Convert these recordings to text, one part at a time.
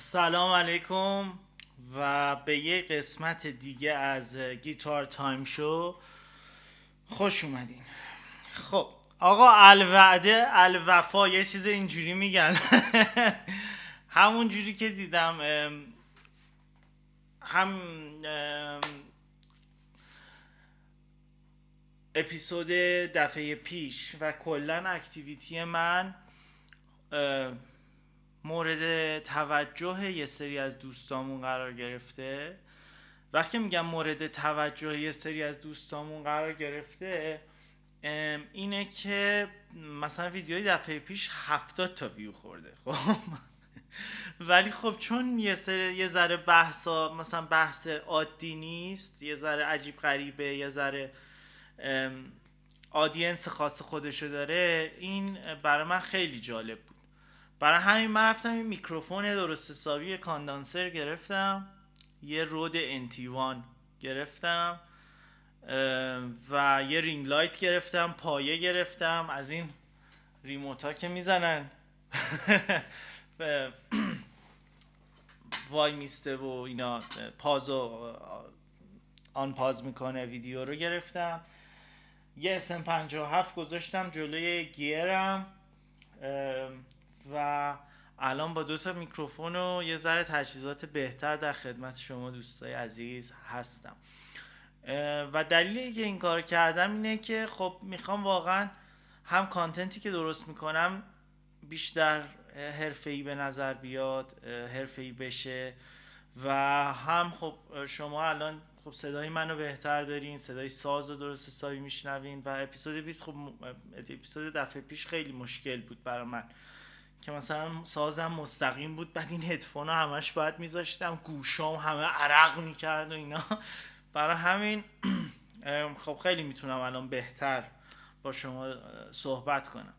سلام علیکم و به یه قسمت دیگه از گیتار تایم شو خوش اومدین. خب آقا، الوعده الوفا یه چیز اینجوری میگن. همون جوری که دیدم هم اپیزود دفعه پیش و کلا اکتیویتی من مورد توجه یه سری از دوستامون قرار گرفته. وقتی میگم مورد توجه یه سری از دوستامون قرار گرفته، اینه که مثلا ویدیوی دفعه پیش 70 تا ویو خورده. خب ولی خب چون یه ذره بحثا مثلا بحث عادی نیست، یه ذره عجیب غریبه، یه ذره آدینس خاص خودشو داره، این برای من خیلی جالب بود. برای همین من رفتم این میکروفون درست حسابی کاندانسر گرفتم، یه رود انتیوان گرفتم و یه رینگ لایت گرفتم، پایه گرفتم از این ریموت ها که میزنن وای میسته و اینا پازو آن پاز میکنه، ویدیو رو گرفتم. یه SM57 گذاشتم جلوی گیرم و الان با 2 تا میکروفون و یه ذره تجهیزات بهتر در خدمت شما دوستای عزیز هستم. و دلیلی که این کار کردم اینه که خب میخوام واقعا هم کانتنتی که درست میکنم بیشتر حرفه‌ای به نظر بیاد، حرفه‌ای بشه، و هم خب شما الان خب صدای منو بهتر دارین، صدای ساز رو درست حسابی میشنوین. و اپیزود 20 خب اپیزود دفعه پیش خیلی مشکل بود برای من که مثلا سازم مستقیم بود، بعد این هدفون ها همش باید میذاشتم، گوشام همه عرق میکرد و اینا. برای همین خب خیلی میتونم الان بهتر با شما صحبت کنم.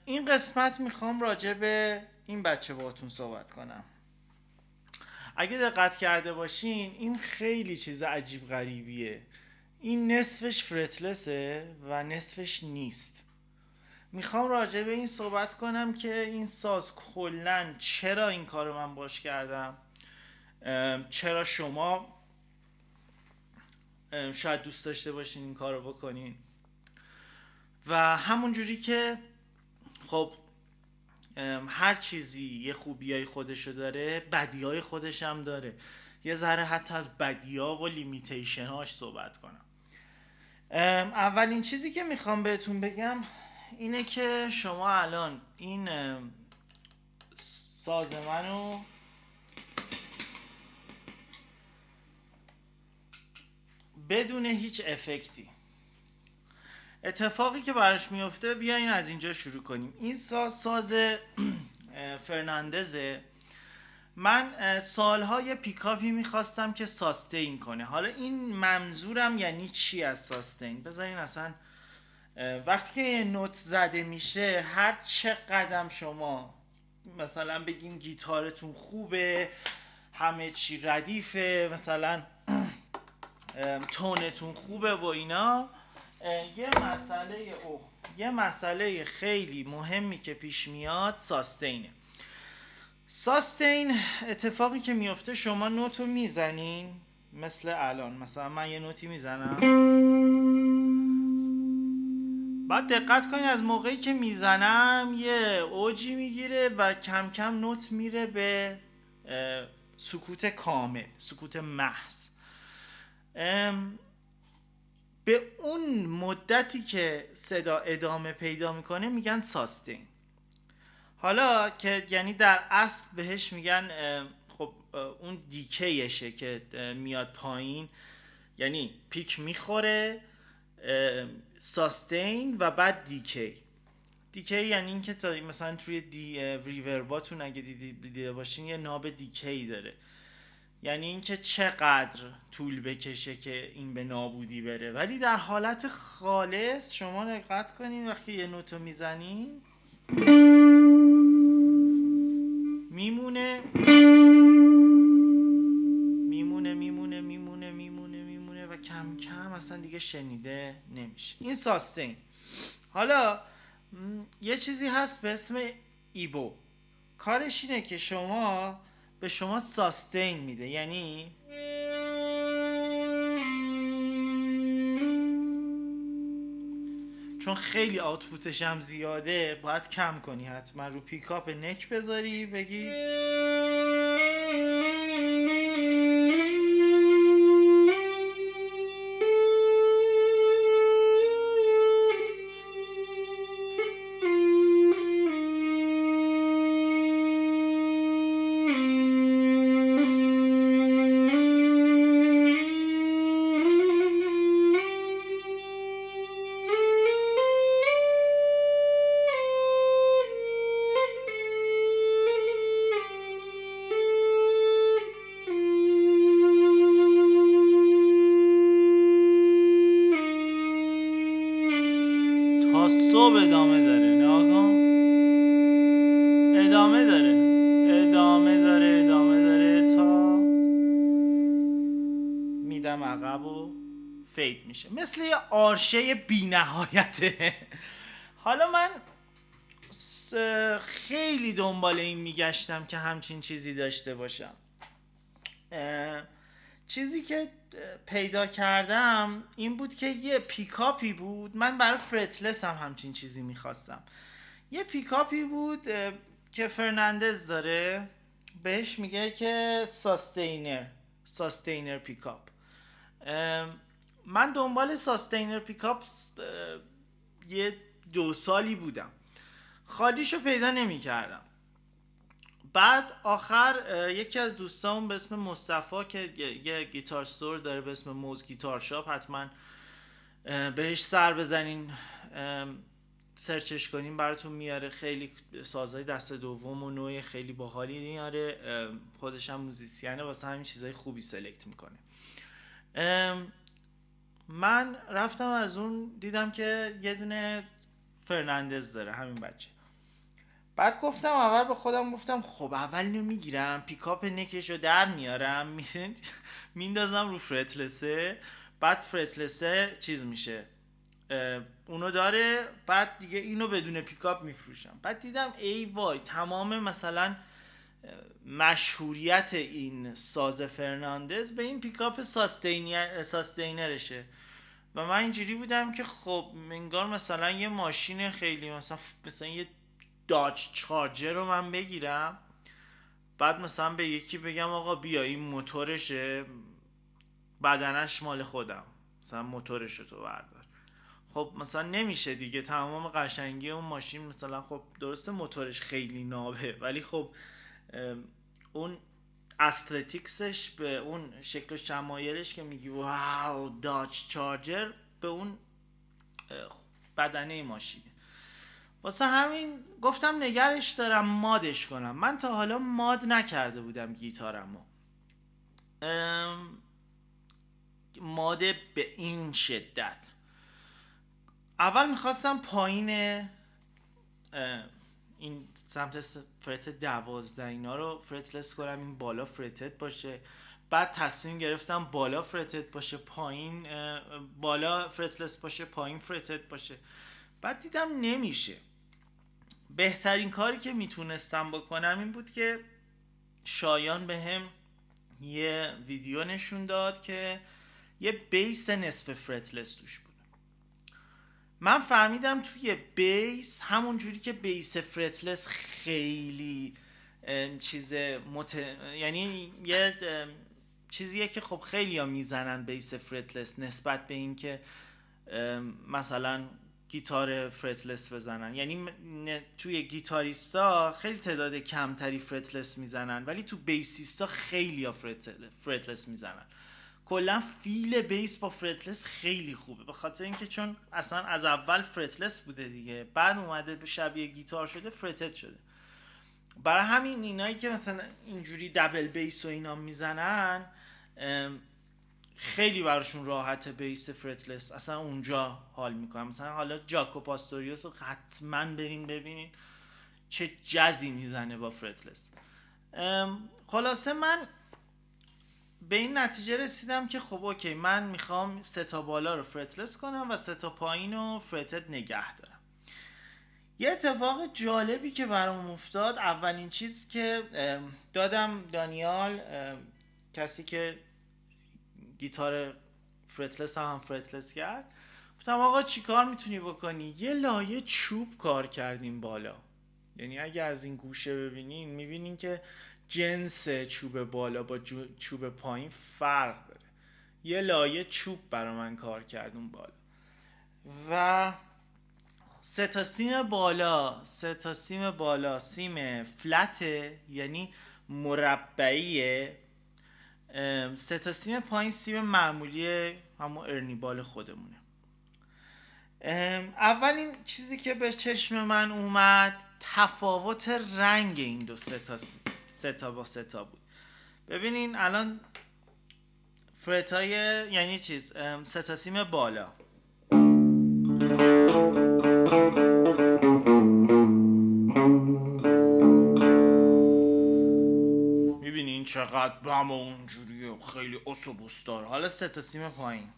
این قسمت میخوام راجع به این بچه باهاتون صحبت کنم. اگه دقت کرده باشین این خیلی چیز عجیب غریبیه. این نصفش فرتلسه و نصفش نیست. میخوام راجع به این صحبت کنم که این ساز کلن چرا این کارو من باش کردم، چرا شما شاید دوست داشته باشین این کارو بکنین، و همون جوری که خب هر چیزی یه خوبیای خودشو داره، بدیای خودش هم داره. یه ذره حتی از بدیا و لیمیتیشن هاش صحبت کنم. اولین چیزی که میخوام بهتون بگم اینه که شما الان این ساز منو بدون هیچ افکتی، اتفاقی که براش میفته، بیاین از اینجا شروع کنیم. این ساز فرناندزه. من سالها یه پیکاپی میخواستم که ساستین کنه. حالا این منظورم یعنی چی از ساستین؟ بذارین اصلا وقتی که یه نوت زده میشه، هر چه قدم شما مثلا بگیم گیتارتون خوبه، همه چی ردیفه، مثلا تونتون خوبه و اینا، یه مسئله خیلی مهمی که پیش میاد ساستینه. ساستین اتفاقی که میفته، شما نوتو میزنین، مثل الان مثلا من یه نوتی میزنم، بعد دقت کنین از موقعی که میزنم یه اوجی میگیره و کم کم نوت میره به سکوت کامل، سکوت محض. به اون مدتی که صدا ادامه پیدا میکنه میگن ساستین. حالا که یعنی در اصل بهش میگن خب اون دیکیشه که میاد پایین، یعنی پیک میخوره، ساستین و بعد دیکی یعنی این که تا مثلا توی ریورباتون اگه دیده باشین یه ناب دیکی داره، یعنی این که چقدر طول بکشه که این به نابودی بره. ولی در حالت خالص شما دقت کنین وقتی یه نوتو میزنین میمونه میمونه میمونه میمونه میمونه میمونه و کم کم اصلا دیگه شنیده نمیشه. این ساستین. حالا یه چیزی هست به اسم ایبو. کارش اینه که به شما ساستین میده، یعنی چون خیلی آوتپوتش هم زیاده باید کم کنی، حتما رو پیکاپ نک بذاری بگی تا صبح ادامه داره. نگاه کن، ادامه داره تا میدم عقب و فید میشه، مثل یه آرشه بی نهایته. حالا من خیلی دنبال این میگشتم که همچین چیزی داشته باشم. چیزی که پیدا کردم این بود که یه پیکاپی بود، من برای فرتلس هم همچین چیزی میخواستم. یه پیکاپی بود که فرناندز داره، بهش میگه که ساستینر پیکاپ. من دنبال ساستینر پیکاپ یه 2 سالی بودم، خالیشو پیدا نمی کردم. بعد آخر یکی از دوستام به اسم مصطفی که یه گیتار استور داره به اسم موز گیتار شاپ، حتما بهش سر بزنین، سرچش کنین براتون میاره. خیلی سازهای دست دوم و نوع خیلی باحالی میاره، خودش هم موزیسینه، واسه همین چیزای خوبی سلکت میکنه. من رفتم از اون دیدم که یه دونه فرناندز داره همین بچه. بعد گفتم اول به خودم گفتم خب اول اینو میگیرم، پیکاپ نکشو در میارم، میندازم رو فرتلسه، بعد فرتلسه چیز میشه، اونو داره، بعد دیگه اینو بدون پیکاپ میفروشم. بعد دیدم ای وای، تمام مثلا مشهوریت این ساز فرناندز به این پیکاپ ساستینرشه. و من اینجوری بودم که خب انگار مثلا یه ماشین خیلی مثلا یه داج چارجر رو من بگیرم، بعد مثلا به یکی بگم آقا بیا این موتورشه، بدنش مال خودم، مثلا موتورشو تو بردار. خب مثلا نمیشه دیگه، تمام قشنگی اون ماشین مثلا، خب درسته موتورش خیلی نابه، ولی خب اون استتیکسش به اون شکل و شمایلش که میگی واو داج چارجر، به اون بدنه ماشینه. واسه همین گفتم نگرش دارم مادش کنم. من تا حالا ماد نکرده بودم گیتارمو، ماد به این شدت. اول میخواستم پایین این سمت فرت 12 اینا رو فرتلس کنم، این بالا فرتت باشه. بعد تصمیم گرفتم بالا فرتت باشه، پایین بالا فرتلس باشه، پایین فرتت باشه. بعد دیدم نمیشه. بهترین کاری که میتونستم بکنم این بود که شایان به هم یه ویدیو نشون داد که یه بیس نصف فرتلس توش بود. من فهمیدم توی بیس، همون جوری که بیس فرتلس خیلی یعنی یه چیزیه که خب خیلی ها میزنن بیس فرتلس نسبت به این که مثلا گیتار فرتلس بزنن. یعنی توی گیتاریستا خیلی تعداد کمتری فرتلس میزنن، ولی تو بیسیستا خیلی ها فرتلس میزنن. کلا فیل بیس با فرتلس خیلی خوبه، به خاطر اینکه چون اصلا از اول فرتلس بوده دیگه، بعد اومده به شبیه گیتار شده، فرتت شده. برای همین اینایی که مثلا اینجوری دبل بیس و اینا میزنن خیلی براشون راحته بیس فرتلس، اصلا اونجا حال میکنم. مثلا حالا جاکو پاستوریوس رو حتما برین ببینین چه جزی میزنه با فرتلس. خلاصه من به این نتیجه رسیدم که خب اوکی، من میخوام 3 تا بالا رو فرتلس کنم و 3 تا پایین رو فرتت نگه دارم. یه اتفاق جالبی که برام افتاد، اولین چیز که دادم دانیال، کسی که گیتار فرتلس هم فرتلس کرد، گفتم آقا چی کار میتونی بکنی؟ یه لایه چوب کار کردیم بالا. یعنی اگه از این گوشه ببینین میبینین که جنس چوب بالا با چوب پایین فرق داره. یه لایه چوب برا من کار کرد اون بالا و سه تا سیم بالا سیم فلته، یعنی مربعیه. سه تا سیم پایین سیم معمولی همون ارنیبال خودمونه. اولین چیزی که به چشم من اومد تفاوت رنگ این دو سه تا با سه تا بود. ببینین الان فرتای یعنی چیز سه تا سیم بالا میبینین چقدر بم اونجوریه، خیلی اسوبوستار. حالا سه تا سیم پایین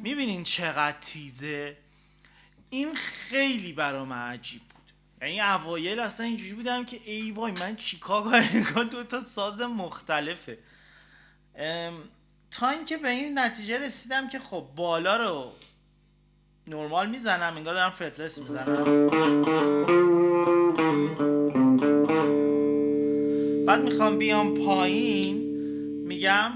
میبینین چقدر تیزه. این خیلی برام عجیب بود. یعنی اوایل اصلا اینجوری بودم که ای وای من چیکار کنم، دو تا ساز مختلفه. تا اینکه به این نتیجه رسیدم که خب بالا رو نورمال میزنم، انگار دارم فرتلس میزنم، بعد میخوام بیام پایین میگم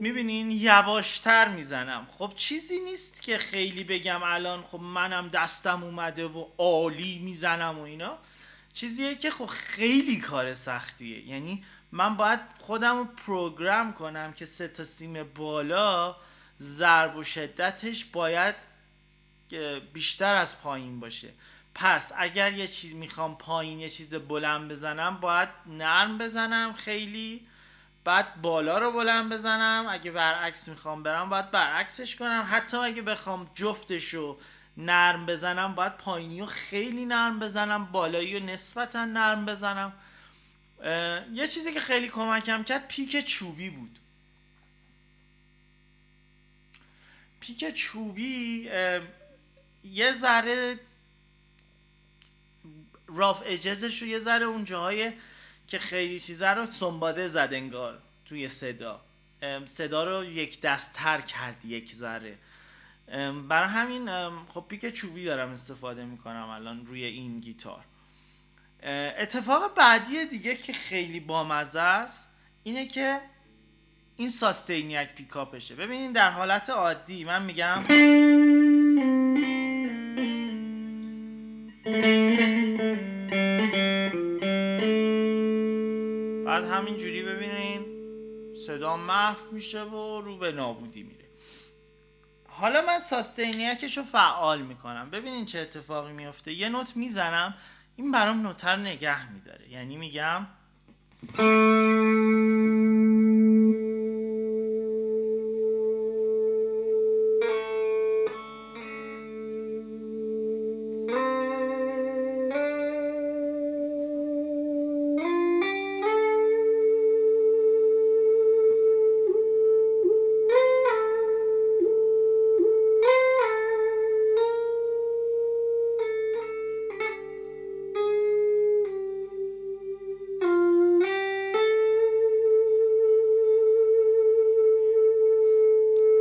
میبینین یواشتر میزنم. خب چیزی نیست که خیلی بگم الان خب منم دستم اومده و عالی میزنم و اینا. چیزیه که خب خیلی کار سختیه. یعنی من باید خودم رو پروگرام کنم که سه تا سیم بالا ضرب و شدتش باید بیشتر از پایین باشه. پس اگر یه چیز میخوام پایین یه چیز بلند بزنم باید نرم بزنم خیلی، بعد بالا رو بلند بزنم. اگه برعکس میخوام برم باید برعکسش کنم. حتی اگه بخوام جفتشو نرم بزنم باید پایینی رو خیلی نرم بزنم، بالایی رو نسبتا نرم بزنم. یه چیزی که خیلی کمکم کرد پیک چوبی بود. پیک چوبی یه ذره راف اجزش رو یه ذره اون جاهای که خیلی چیزا رو سنباده زد انگار توی صدا رو یک دست‌تر کرد یک ذره. برای همین خب پیک چوبی دارم استفاده میکنم الان روی این گیتار. اتفاق بعدی دیگه که خیلی بامزه است اینه که این ساستینیک پیکاپشه. ببینین در حالت عادی من میگم بعد همین جوری ببینین صدا محو میشه و رو به نابودی میره. حالا من ساستینیکش رو فعال میکنم. ببینین چه اتفاقی میفته. یه نوت میزنم، این برام نوتر نگه میداره. یعنی میگم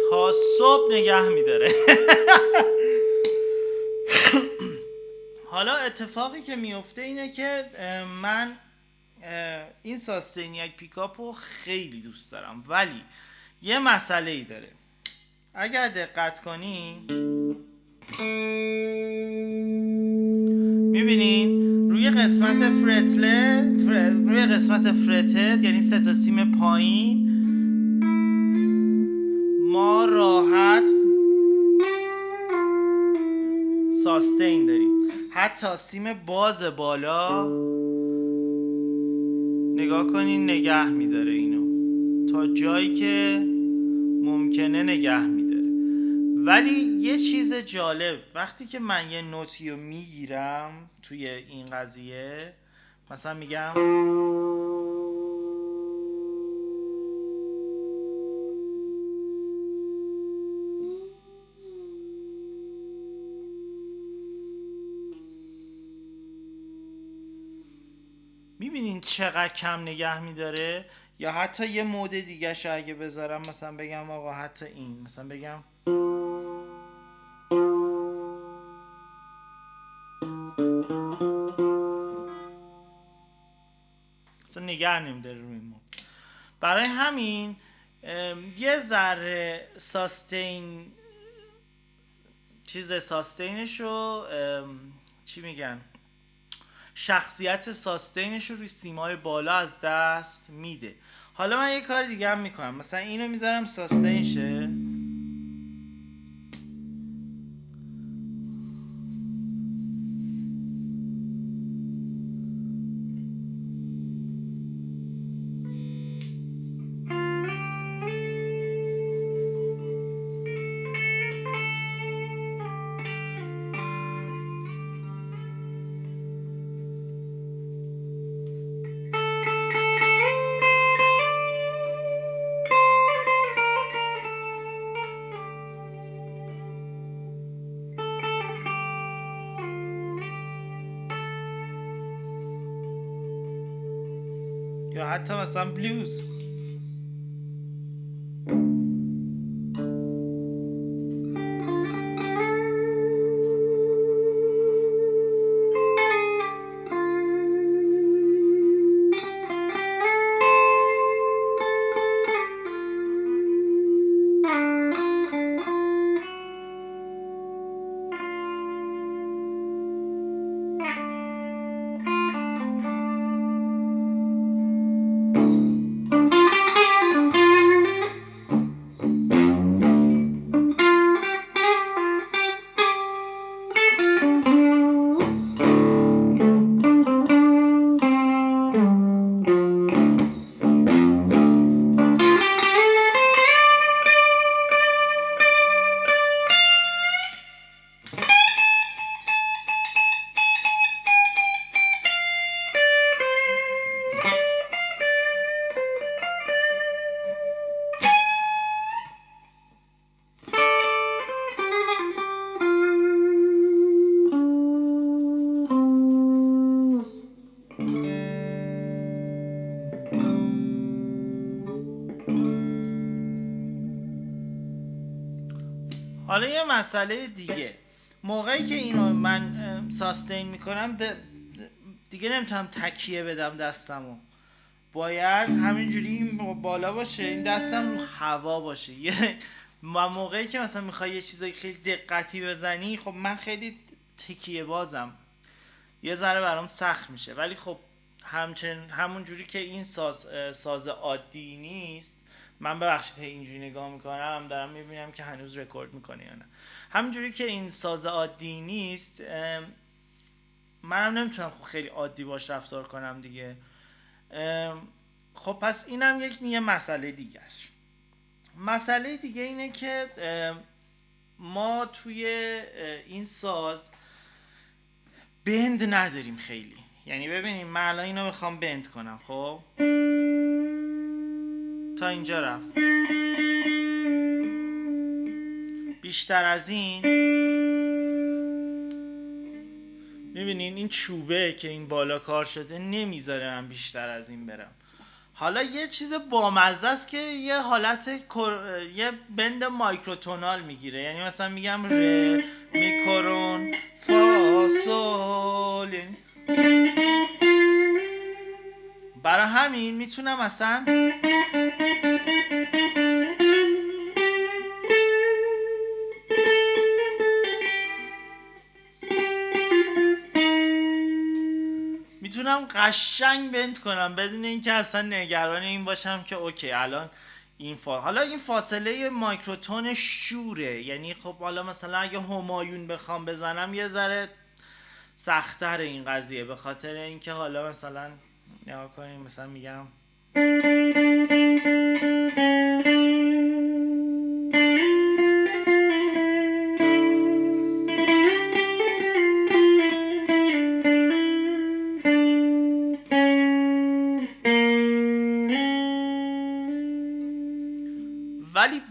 تا صبح نگه میداره. حالا اتفاقی که میفته اینه که من این ساستینیک پیکاپ رو خیلی دوست دارم، ولی یه مسئله ای داره. اگر دقت کنی میبینین روی قسمت روی قسمت فرتد یعنی سه تا سیم پایین ما راحت ساستین داریم. حتی سیم باز بالا نگاه کنین نگه میداره اینو تا جایی که ممکنه نگه میداره، ولی یه چیز جالب، وقتی که من یه نوتی رو میگیرم توی این قضیه، مثلا میگم میبینین چقدر کم نگه میداره. یا حتی یه مود دیگه ش اگه بذارم، مثلا بگم آقا حتی این، مثلا بگم مثلا نگه نمیداره روی مود. برای همین یه ذره ساستینش رو چی میگن، شخصیت ساستینش رو روی سیمای بالا از دست میده. حالا من یه کار دیگه هم میکنم، مثلا اینو میذارم ساستین شه، یا حتی مثلا بلوز. حالا یه مسئله دیگه، موقعی که اینو من ساستین میکنم دیگه نمیتونم تکیه بدم دستمو، باید همینجوری این بالا باشه، این دستم رو هوا باشه. یه موقعی که مثلا میخوای یه چیزایی خیلی دقتی بزنی، خب من خیلی تکیه بازم، یه ذره برام سخت میشه. ولی خب همون جوری که این ساز عادی نیست، من ببخشید اینجوری نگاه میکنم دارم میبینم که هنوز رکورد میکنه یا نه. همونجوری که این ساز عادی نیست، منم نمیتونم خب خیلی عادی باش رفتار کنم دیگه. خب پس اینم یه مسئله دیگهش. مسئله دیگه اینه که ما توی این ساز بند نداریم خیلی. یعنی ببینیم من الان اینو بخوام بند کنم، خب تا اینجا رفت، بیشتر از این میبینین این چوبه که این بالا کار شده نمیذاره من بیشتر از این برم. حالا یه چیز بامزه است که یه حالت یه بند مایکروتونال میگیره. یعنی مثلا میگم ر میکرون فا سول، یعنی برای همین میتونم مثلا قشنگ بند کنم بدون اینکه اصلا نگران این باشم که اوکی الان این حالا این فاصله مایکروتون شوره. یعنی خب حالا مثلا اگه همایون بخوام بزنم یه ذره سخت‌تر این قضیه، به خاطر اینکه حالا مثلا نگاه کنیم، مثلا میگم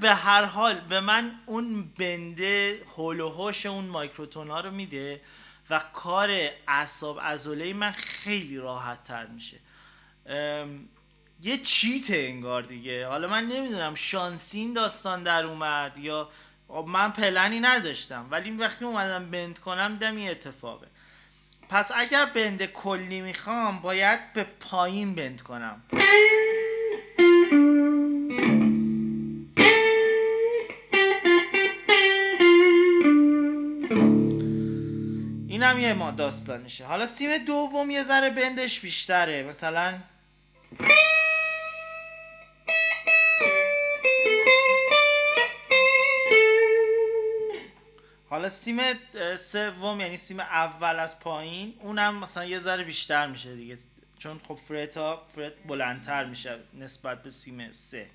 به هر حال به من اون بنده هول و هوش اون مایکروتون ها رو میده و کار اعصاب عضله من خیلی راحت تر میشه. یه چیته انگار دیگه. حالا من نمیدونم شانسی این داستان در اومد یا من پلنی نداشتم، ولی وقتی اومدم بند کنم دیدم این اتفاقه. پس اگر بند کلی میخوام باید به پایین بند کنم. اینم یه ما داستانشه. حالا سیم دوم یه ذره بندش بیشتره، مثلا حالا سیم سوم یعنی سیم اول از پایین اونم مثلا یه ذره بیشتر میشه دیگه، چون خب فرت بلندتر میشه نسبت به سیم سه.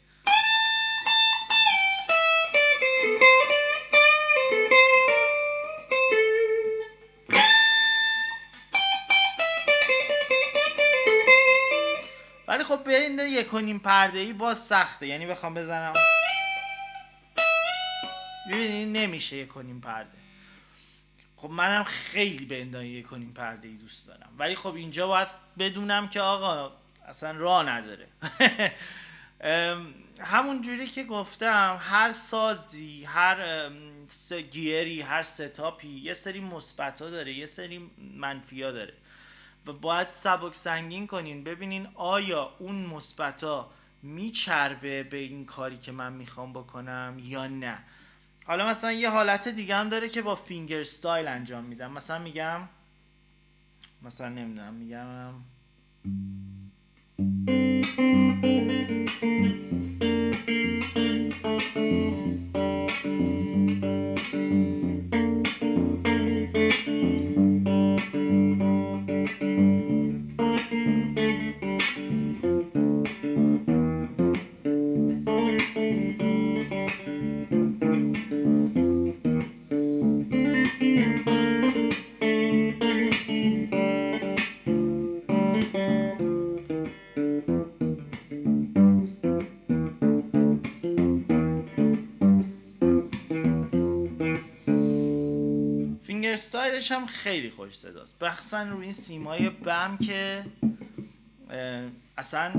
ولی خب به این 1.5 پرده‌ای باز سخته، یعنی بخوام بزنم ببینید نمیشه 1.5 پرده. خب منم خیلی به اندای 1.5 پرده‌ای دوست دارم، ولی خب اینجا باید بدونم که آقا اصلا راه نداره. همون جوری که گفتم هر سازی، هر گیری، هر ستاپی یه سری مثبتا داره یه سری منفیا داره و باید سبک سنگین کنین ببینین آیا اون مثبتا میچربه به این کاری که من میخوام بکنم یا نه. حالا مثلا یه حالت دیگه هم داره که با فینگر استایل انجام میدم. مثلا میگم مثلا نمیدونم میگم فینگر استایلش هم خیلی خوش صداست، مخصوصا روی این سیمای بم که اصلا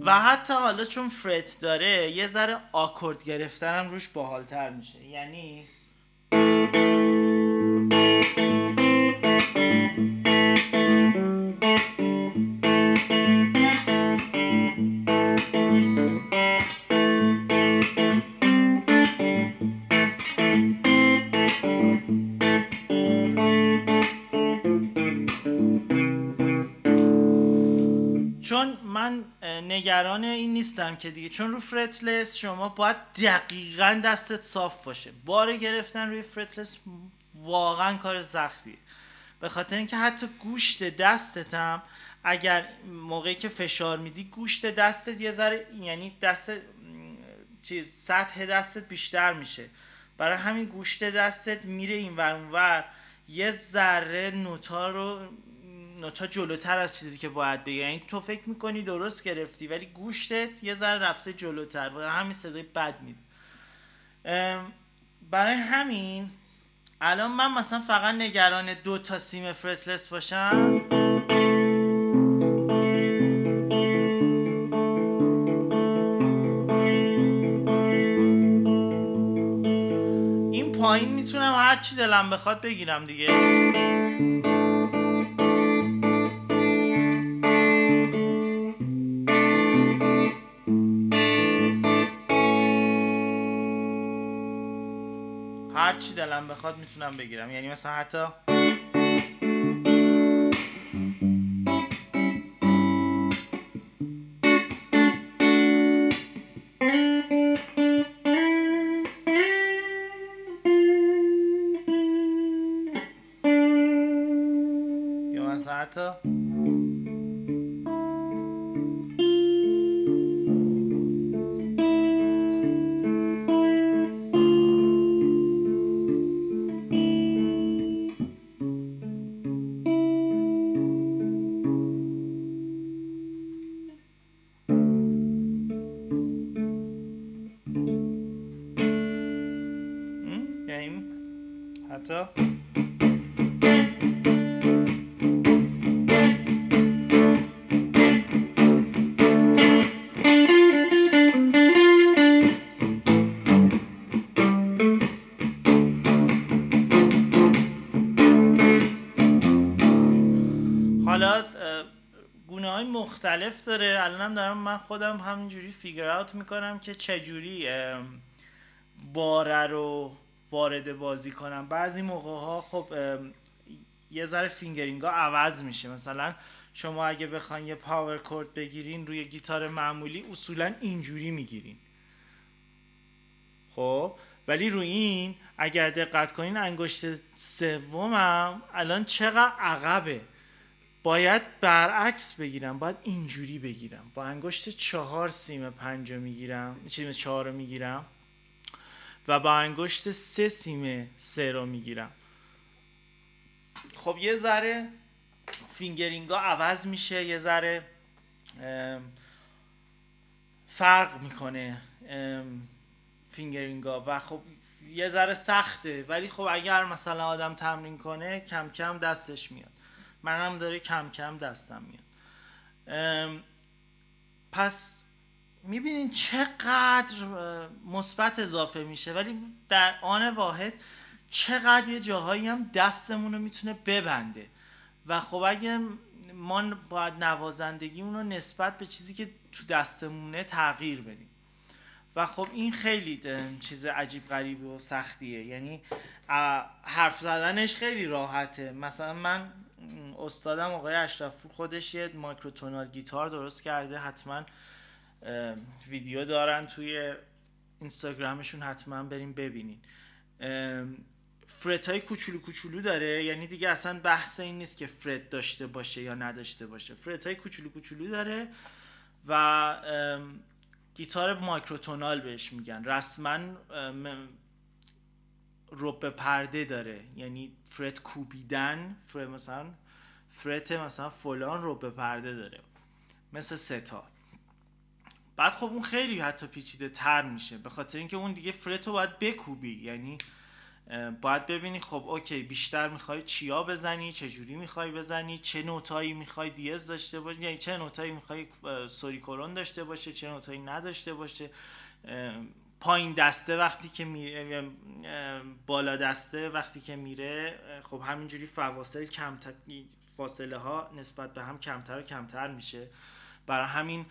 و حتی حالا چون فرت داره یه ذره آکورد گرفتنم روش باحالتر میشه. یعنی چون من نگران این نیستم که دیگه، چون رو فرتلس شما باید دقیقاً دستت صاف باشه. بار گرفتن روی فرتلس واقعا کار سختیه، به خاطر اینکه حتی گوشت دستت هم اگر موقعی که فشار میدی گوشت دستت یه ذره، یعنی دست سطح دستت بیشتر میشه، برای همین گوشت دستت میره این ور اون ور، یه ذره نوتا جلوتر از چیزی که باید بگه. یعنی تو فکر میکنی درست گرفتی ولی گوشتت یه ذره رفته جلوتر، برای همین صدای بد میده. برای همین الان من مثلا فقط نگران 2 تا سیم فرتلس باشم. این پایین میتونم هر چی دلم بخواد بگیرم دیگه. چی دلم بخواد میتونم بگیرم. یعنی مثلا حتی یا مثلا حتی یعنی حتی حالا گونه های مختلف داره. الانم دارم من خودم همینجوری فیگر اوت میکنم که چجوری باره رو وارد بازی کنم. بعضی موقع ها خب یه ذره فینگرینگ ها عوض میشه. مثلا شما اگه بخواین یه پاور کورد بگیرین روی گیتار معمولی اصولا اینجوری میگیرین، خب ولی روی این اگر دقت کنین انگشت سومم الان چقدر عقبه، باید برعکس بگیرم، باید اینجوری بگیرم. با انگشت 4 سیم 5 میگیرم، سیم 4 رو میگیرم و با انگشت 3 سیم 3 رو میگیرم. خب یه ذره فینگرینگ ها عوض میشه، یه ذره فرق میکنه فینگرینگ ها و خب یه ذره سخته، ولی خب اگر مثلا آدم تمرین کنه کم کم دستش میاد. منم داره کم کم دستم میاد. پس میبینین چقدر مثبت اضافه میشه، ولی در آن واحد چقدر یه جاهایی هم دستمون رو میتونه ببنده و خب اگه ما باید نوازندگیمون رو نسبت به چیزی که تو دستمونه تغییر بدیم و خب این خیلی چیز عجیب غریبی و سختیه. یعنی حرف زدنش خیلی راحته. مثلا من استادم آقای اشرفپور خودش یه مایکروتونال گیتار درست کرده، حتما ویدیو دارن توی اینستاگرامشون، حتما بریم ببینین. فرت های کوچولو کوچولو داره، یعنی دیگه اصلا بحث این نیست که فرت داشته باشه یا نداشته باشه. فرت های کوچولو کوچولو داره و گیتار مایکروتونال بهش میگن. رسما رب پرده داره، یعنی فرت کوبیدن، فرت مثلا فلان رب پرده داره مثل ستار. بعد خب اون خیلی حتی پیچیده تر میشه، به خاطر اینکه اون دیگه فرت رو باید بکوبی. یعنی باید ببینی خب اوکی بیشتر میخوای چیا بزنی، چه جوری میخوای بزنی، چه نوتایی میخوای دیز داشته باشه، یعنی چه نوتایی میخوای سوری کورون داشته باشه، چه نوتایی نداشته باشه. پایین دسته وقتی که میره، بالا دسته وقتی که میره، خب همینجوری فاصله ها نسبت به هم کمتر و کمتر میشه. برای همین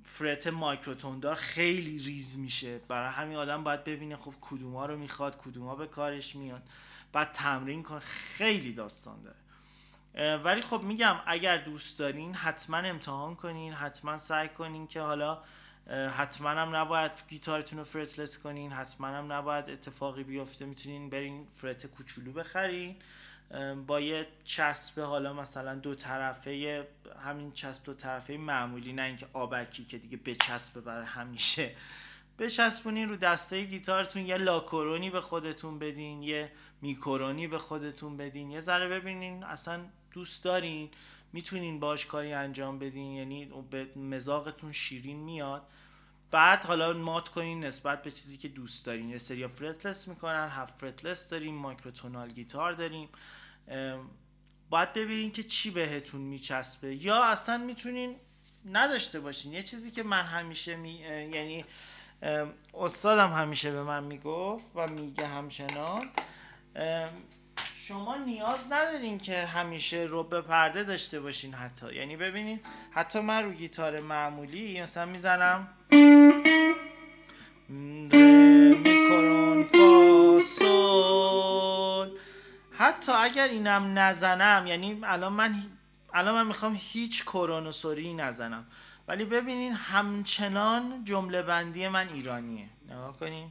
فرت مایکروتون دار خیلی ریز میشه. برای همین آدم باید ببینه خب کدوما رو میخواد، کدوما به کارش میاد، بعد تمرین کن. خیلی داستان داره. ولی خب میگم اگر دوست دارین حتما امتحان کنین، حتما سعی کنین که حالا حتما هم نباید گیتارتون رو فرتلس کنین، حتما هم نباید اتفاقی بیفته، میتونین برین فرت کوچولو بخرین با یه چسب حالا مثلا دو طرفه، همین چسب دو طرفه معمولی، نه اینکه آبکی که دیگه بچسبه برای همیشه. بچسبونین رو دسته گیتارتون، یه لاکورونی به خودتون بدین، یه میکرونی به خودتون بدین، یه ذره ببینین اصلا دوست دارین میتونین باش کاری انجام بدین، یعنی به مزاقتون شیرین میاد. بعد حالا مات کنین نسبت به چیزی که دوست دارین. یه سری فرتلس میکنن، هفت فرتلس داریم، مایکروتونال گیتار داریم. باید ببینین که چی بهتون میچسبه، یا اصلا میتونین نداشته باشین. یه چیزی که من همیشه یعنی استادم همیشه به من میگفت و میگه همچنان، شما نیاز ندارین که همیشه رب پرده داشته باشین. حتی یعنی ببینین حتی من رو گیتار معمولی مثلا میزنم ره می کرون فا حتی اگر اینم نزنم، یعنی الان من میخوام هیچ کرونوسوری نزنم، ولی ببینین همچنان جمله بندی من ایرانیه. نگاه کنین.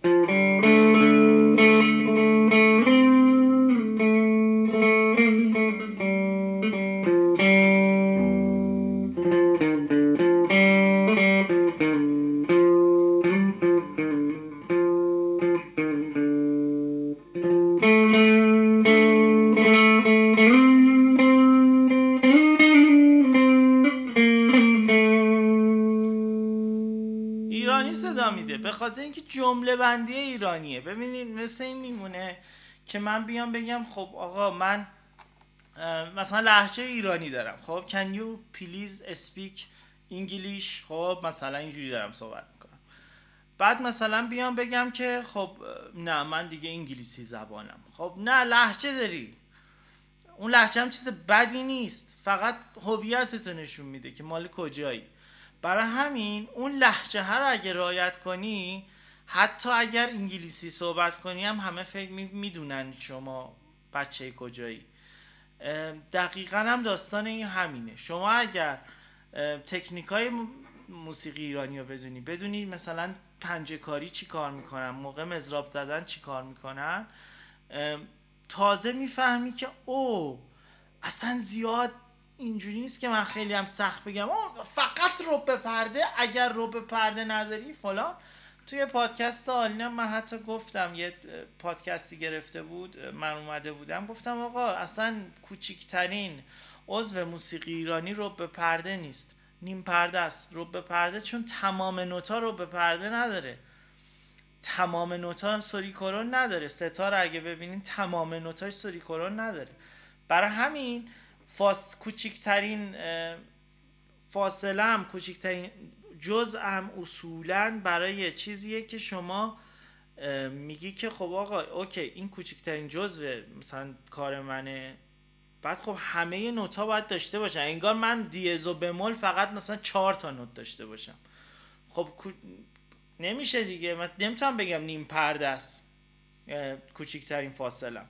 ایرانی صدا میده به خاطر اینکه جمله بندی ایرانیه. ببینید مثل این میمونه که من بیام بگم خب آقا من مثلا لهجه ایرانی دارم، خب can you please speak English، خب مثلا اینجوری دارم صحبت میکنم. بعد مثلا بیام بگم که خب نه من دیگه انگلیسی زبانم. خب نه، لهجه داری، اون لهجه هم چیز بدی نیست، فقط هویتتو نشون میده که مال کجایی. برای همین اون لهجه ها رو اگه رعایت کنی، حتی اگر انگلیسی صحبت کنی هم همه فکر میدونن شما بچه کجایی. دقیقا هم داستان این همینه. شما اگر تکنیکای موسیقی ایرانی رو بدونی مثلا پنجه کاری چی کار میکنن، موقع مضراب زدن چی کار میکنن، تازه میفهمی که او اصلا زیاد اینجوری نیست که من خیلی هم سخت بگم فقط رب پرده، اگر رب پرده نداری فلان. توی پادکست آلینم من حتی گفتم، یه پادکستی گرفته بود من اومده بودم گفتم آقا اصلا کوچیکترین عضو موسیقی ایرانی رب پرده نیست، نیم پرده است. رب پرده چون تمام نوتا رب پرده نداره، تمام نوتا سوری کرون نداره. ستاره اگه ببینین تمام نوتاش سوری کرون نداره. برای همین کوچکترین فاصله هم، کوچکترین جزء هم اصولاً برای چیزیه که شما میگی که خب آقا اوکی این کوچکترین جزء مثلا کار منه، بعد خب همه نوتا باید داشته باشن. انگار من دیز و بمول فقط مثلا 4 تا نوت داشته باشم. خب نمیشه دیگه. من نمیتونم بگم نیم پرده است کوچکترین فاصله.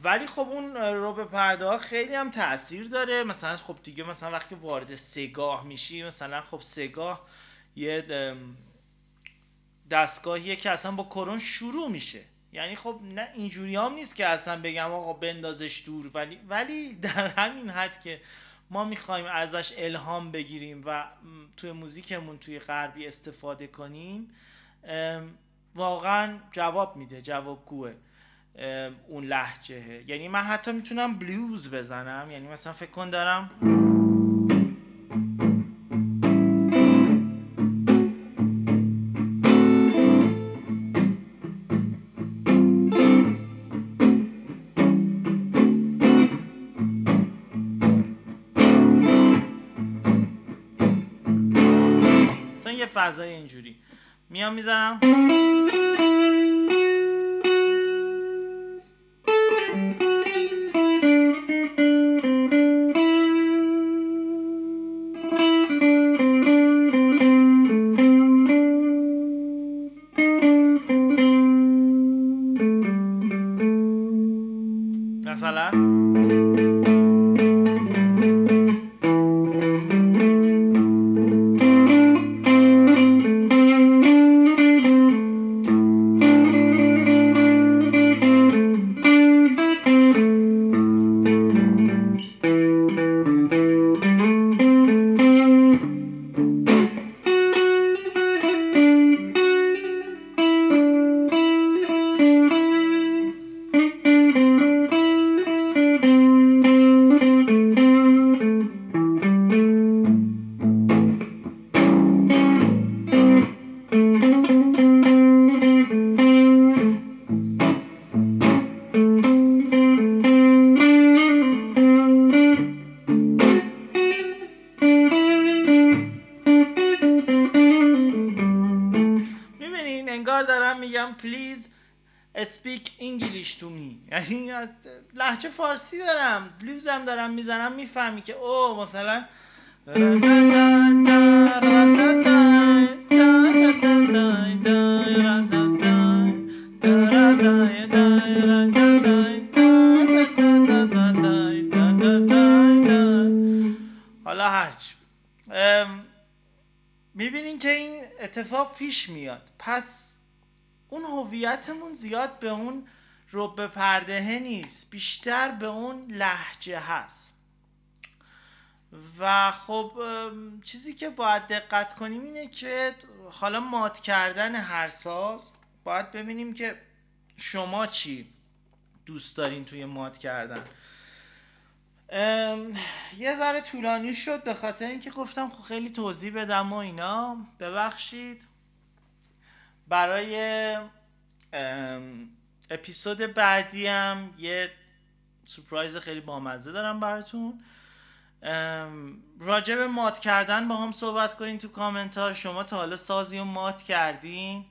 ولی خب اون رب پرده ها خیلی هم تأثیر داره. مثلا خب دیگه مثلا وقتی وارد سگاه میشی، مثلا خب سگاه یه دستگاهیه که اصلا با کرون شروع میشه. یعنی خب نه اینجوری هم نیست که اصلا بگم آقا بندازش دور، ولی در همین حد که ما میخوایم ازش الهام بگیریم و توی موزیکمون توی غربی استفاده کنیم، واقعا جواب میده، جوابگوه اون لهجه. یعنی من حتی میتونم بلوز بزنم، یعنی مثلا فکر کن دارم مثلا یه فضای اینجوری میام میزنم مثلا please speak English to me. یعنی لهجه فارسی دارم، بلوزم دارم میزنم، میفهمی که او مثلا میبینین که این اتفاق پیش میاد. پس اون هویتمون زیاد به اون رب پردهه نیست، بیشتر به اون لهجه هست. و خب چیزی که باید دقت کنیم اینه که حالا مات کردن هر ساز باید ببینیم که شما چی دوست دارین توی مات کردن. یه ذره طولانی شد به خاطر اینکه گفتم خب خیلی توضیح بدم و اینا، ببخشید. برای اپیزود بعدی هم یه سورپرایز خیلی بامزه دارم براتون. راجع به مات کردن با هم صحبت کنین تو کامنت ها. شما تا حالا سازی رو مات کردین؟